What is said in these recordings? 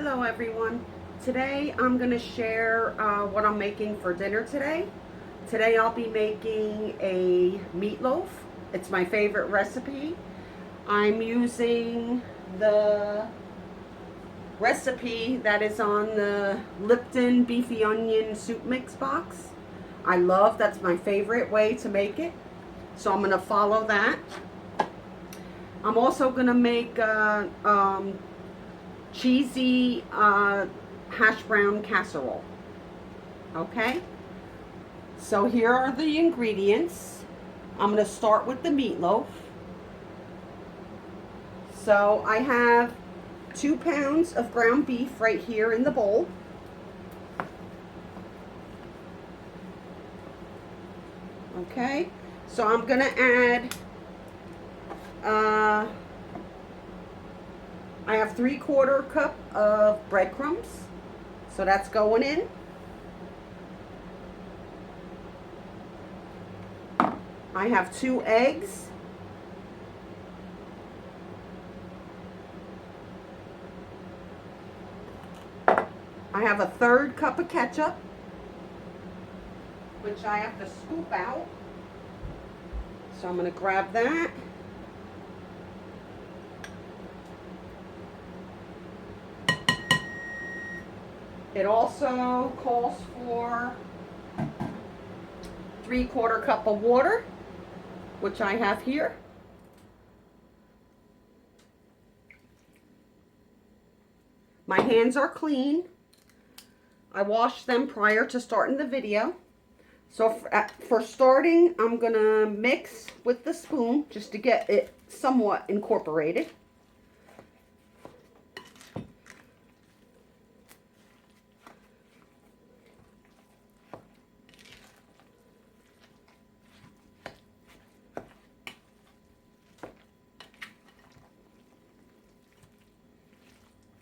Hello everyone. Today I'm going to share what I'm making for dinner today. Today I'll be making a meatloaf. It's my favorite recipe. I'm using the recipe that is on the Lipton beefy onion soup mix box. That's my favorite way to make it. So I'm going to follow that. I'm also going to make cheesy hash brown casserole. Okay, so here are the ingredients. I'm going to start with the meatloaf. So I have 2 pounds of ground beef right here in the bowl. Okay, so I'm going to add I have 3/4 cup of breadcrumbs, so that's going in. I have 2 eggs. I have a 1/3 cup of ketchup, which I have to scoop out. So I'm going to grab that. It also calls for 3/4 cup of water, which I have here. My hands are clean. I washed them prior to starting the video. So for starting, I'm going to mix with the spoon just to get it somewhat incorporated.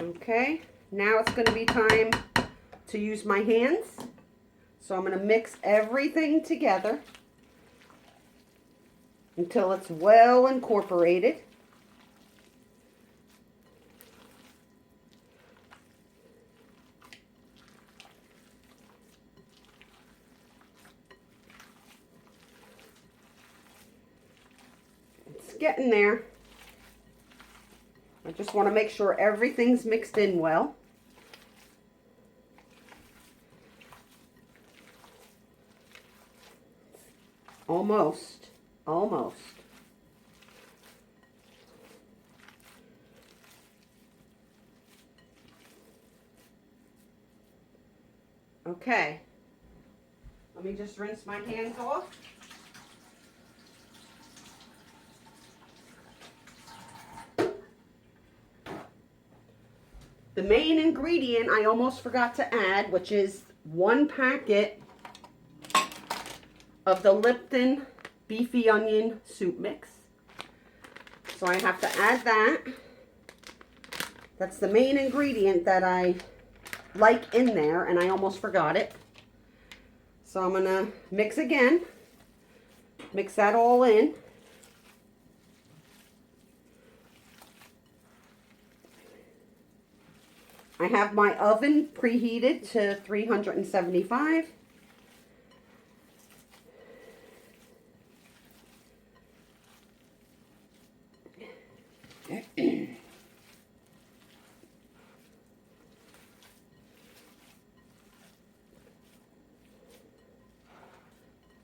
Okay, now it's going to be time to use my hands. So I'm going to mix everything together until it's well incorporated. It's getting there. I just want to make sure everything's mixed in well. Almost. Okay. Let me just rinse my hands off. The main ingredient I almost forgot to add, which is 1 packet of the Lipton beefy onion soup mix. So I have to add that. That's the main ingredient that I like in there, and I almost forgot it. So I'm going to mix again. Mix that all in. I have my oven preheated to 375.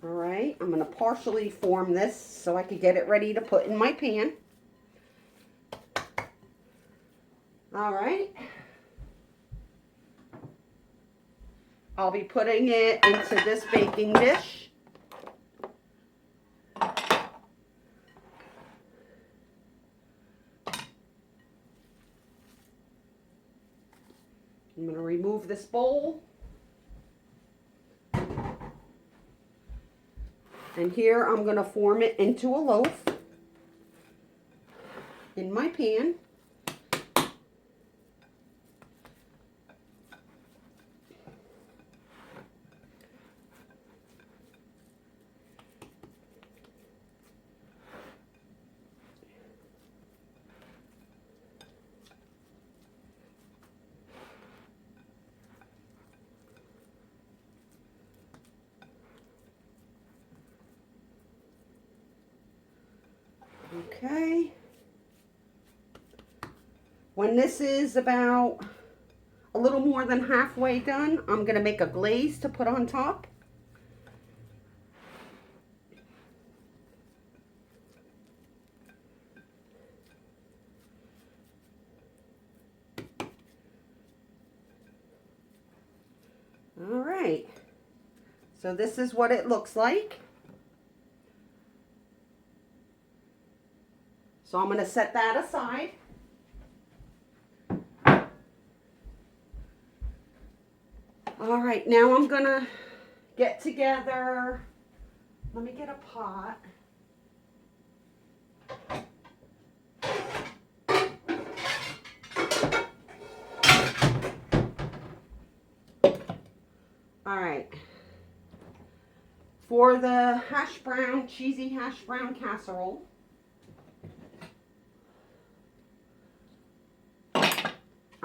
All right, I'm going to partially form this so I could get it ready to put in my pan. All right. I'll be putting it into this baking dish. I'm going to remove this bowl. And here I'm going to form it into a loaf in my pan. Okay. When this is about a little more than halfway done, I'm going to make a glaze to put on top. All right. So this is what it looks like. So I'm going to set that aside. All right, now I'm going to get together, let me get a pot. All right. For the hash brown, cheesy hash brown casserole,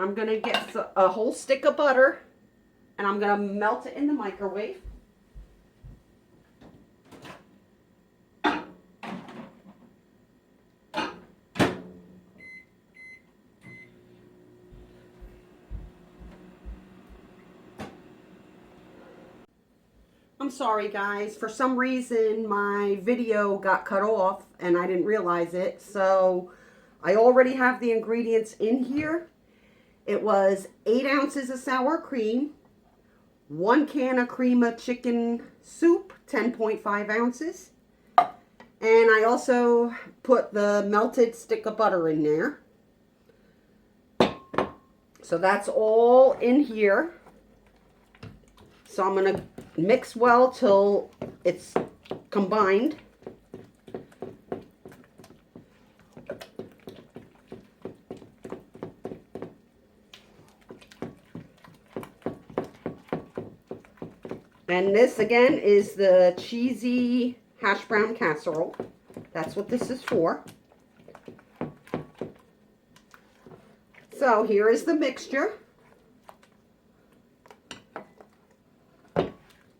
I'm going to get a whole stick of butter and I'm going to melt it in the microwave. I'm sorry guys, for some reason my video got cut off and I didn't realize it. So I already have the ingredients in here. It was 8 ounces of sour cream, 1 can of cream of chicken soup, 10.5 ounces. And I also put the melted stick of butter in there. So that's all in here. So I'm going to mix well till it's combined. And this again is the cheesy hash brown casserole. That's what this is for. So here is the mixture.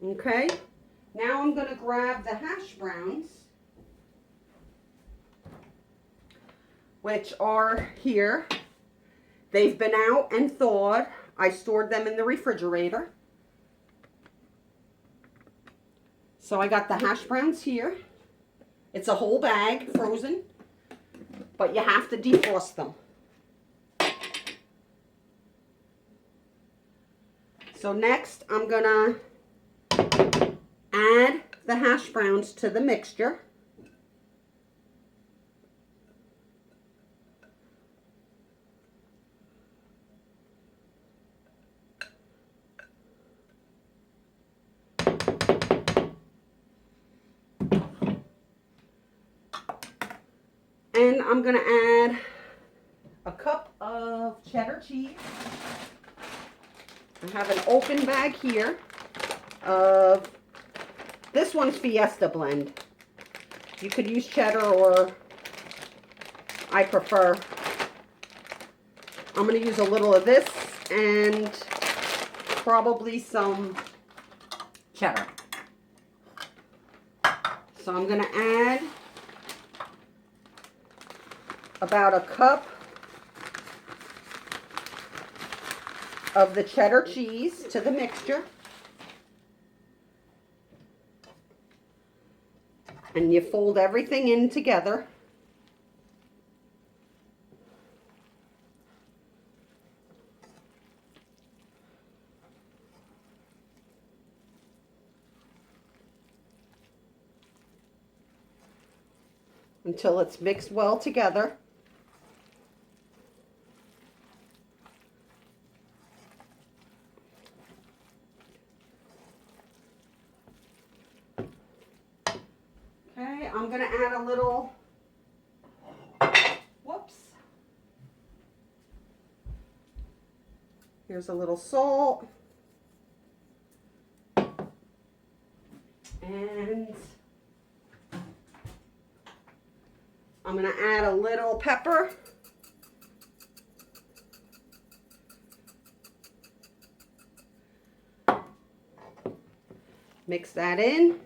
Okay, now I'm going to grab the hash browns, which are here. They've been out and thawed. I stored them in the refrigerator. So I got the hash browns here. It's a whole bag, frozen, but you have to defrost them. So next, I'm going to add the hash browns to the mixture. And I'm going to add a cup of cheddar cheese. I have an open bag here of, this one's Fiesta blend. You could use cheddar, or I prefer, I'm going to use a little of this and probably some cheddar. So I'm going to add about a cup of the cheddar cheese to the mixture. And you fold everything in together. Until it's mixed well together. Okay, I'm going to add a little, whoops. Here's a little salt. And I'm going to add a little pepper. Mix that in.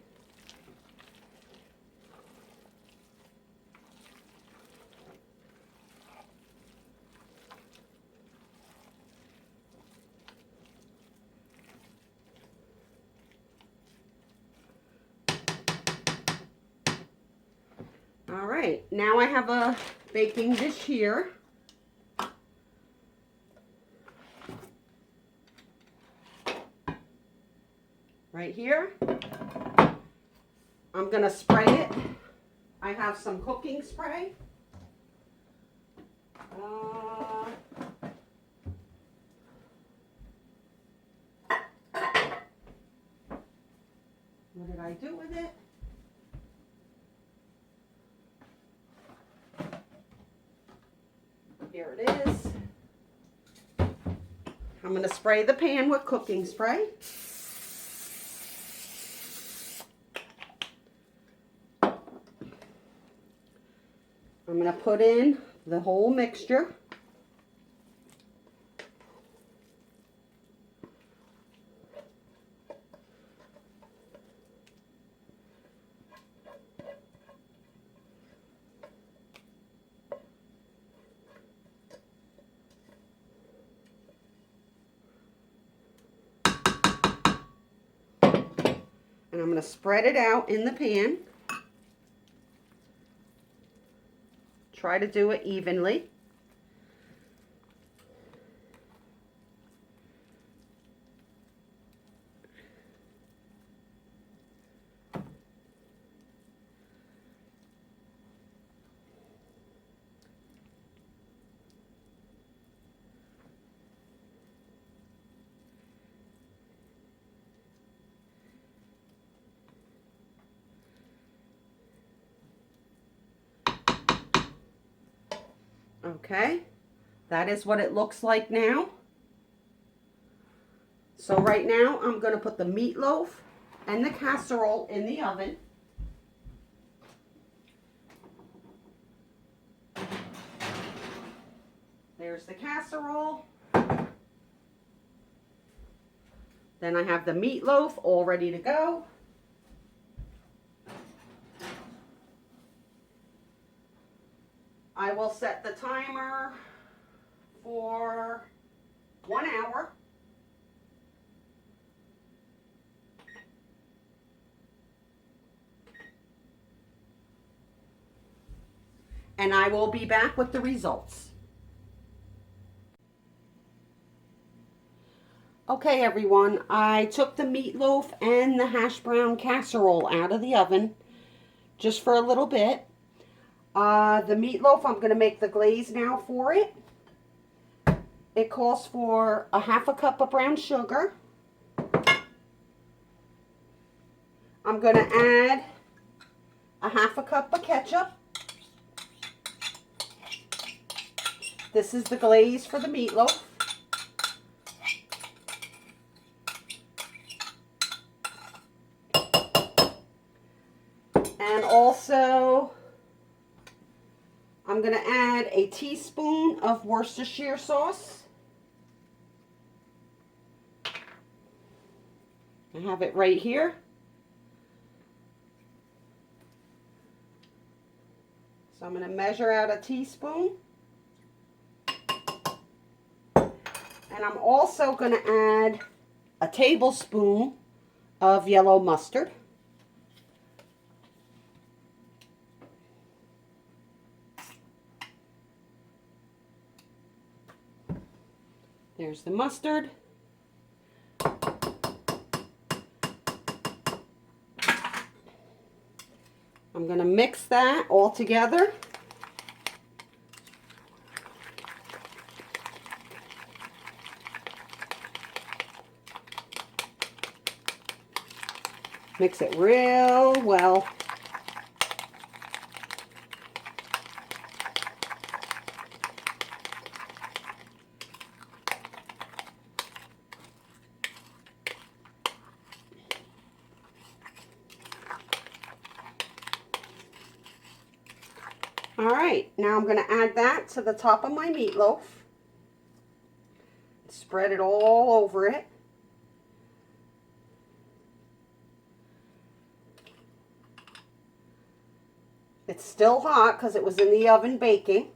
right, now I have a baking dish here. Right here. I'm going to spray it. I have some cooking spray. What did I do with it? Here it is. I'm going to spray the pan with cooking spray. I'm going to put in the whole mixture. And I'm going to spread it out in the pan. Try to do it evenly. Okay, that is what it looks like now. So right now I'm going to put the meatloaf and the casserole in the oven. There's the casserole. Then I have the meatloaf all ready to go. I will set the timer for 1 hour. And I will be back with the results. Okay, everyone, I took the meatloaf and the hash brown casserole out of the oven just for a little bit. The meatloaf, I'm going to make the glaze now for it. It calls for a half a cup of brown sugar. I'm going to add a half a cup of ketchup. This is the glaze for the meatloaf. And also, I'm going to add a teaspoon of Worcestershire sauce. I have it right here. So I'm going to measure out a teaspoon. And I'm also going to add a tablespoon of yellow mustard. There's the mustard. I'm going to mix that all together. Mix it real well. All right, now I'm going to add that to the top of my meatloaf. Spread it all over it. It's still hot because it was in the oven baking.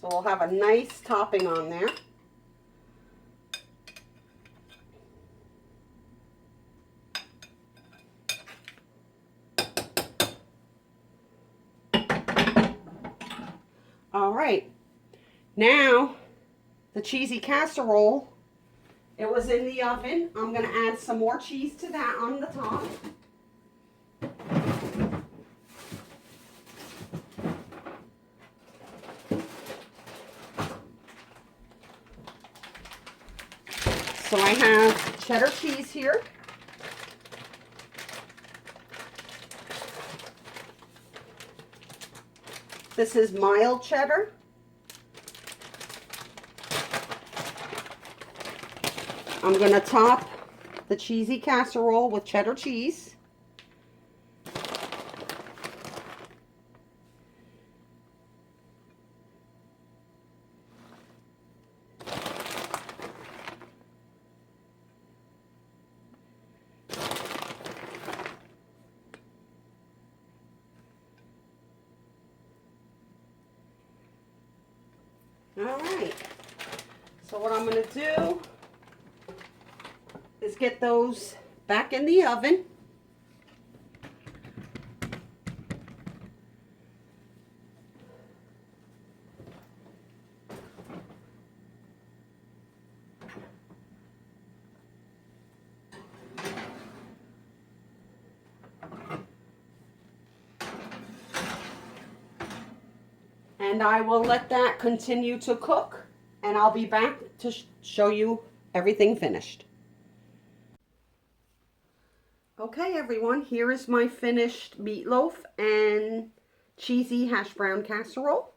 So we'll have a nice topping on there. All right. Now, the cheesy casserole, it was in the oven. I'm going to add some more cheese to that on the top. So I have cheddar cheese here. This is mild cheddar. I'm going to top the cheesy casserole with cheddar cheese. All right, so what I'm going to do is get those back in the oven. And I will let that continue to cook, and I'll be back to show you everything finished. Okay, everyone, here is my finished meatloaf and cheesy hash brown casserole.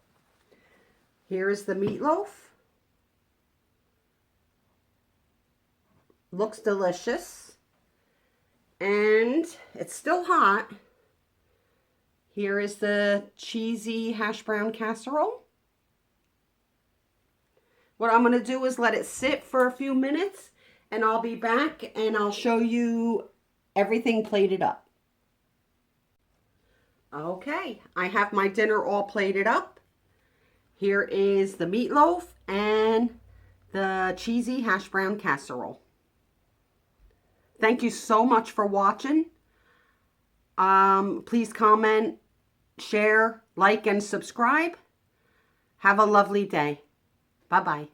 Here is the meatloaf. Looks delicious. And it's still hot. Here is the cheesy hash brown casserole. What I'm going to do is let it sit for a few minutes, and I'll be back and I'll show you everything plated up. Okay, I have my dinner all plated up. Here is the meatloaf and the cheesy hash brown casserole. Thank you so much for watching. Please comment, share, like, and subscribe. Have a lovely day. Bye-bye.